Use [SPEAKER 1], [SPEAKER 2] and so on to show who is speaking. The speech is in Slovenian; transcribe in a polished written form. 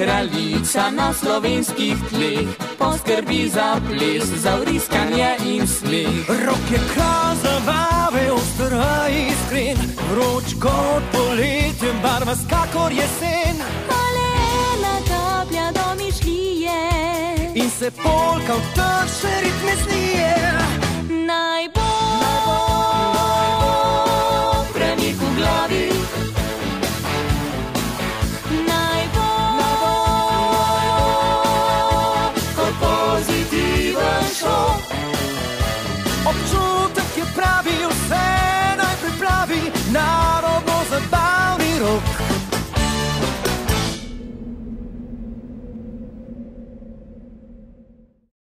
[SPEAKER 1] kraljica na slovenskih tleh poskrbi za ples, za vriskanje in smeh.
[SPEAKER 2] Rok je kralj zabave, ostra iskren, vroč kot poletje, barva kakor jesen.
[SPEAKER 3] Kolena taplja domišljije
[SPEAKER 2] In se polka v trše ritme snije.
[SPEAKER 3] Naj bo
[SPEAKER 1] Premik v glavi,
[SPEAKER 3] Naj bo
[SPEAKER 1] kot pozitiven šok.
[SPEAKER 2] Občutek je pravi, vse naj pripravi, narodno zabavni rok.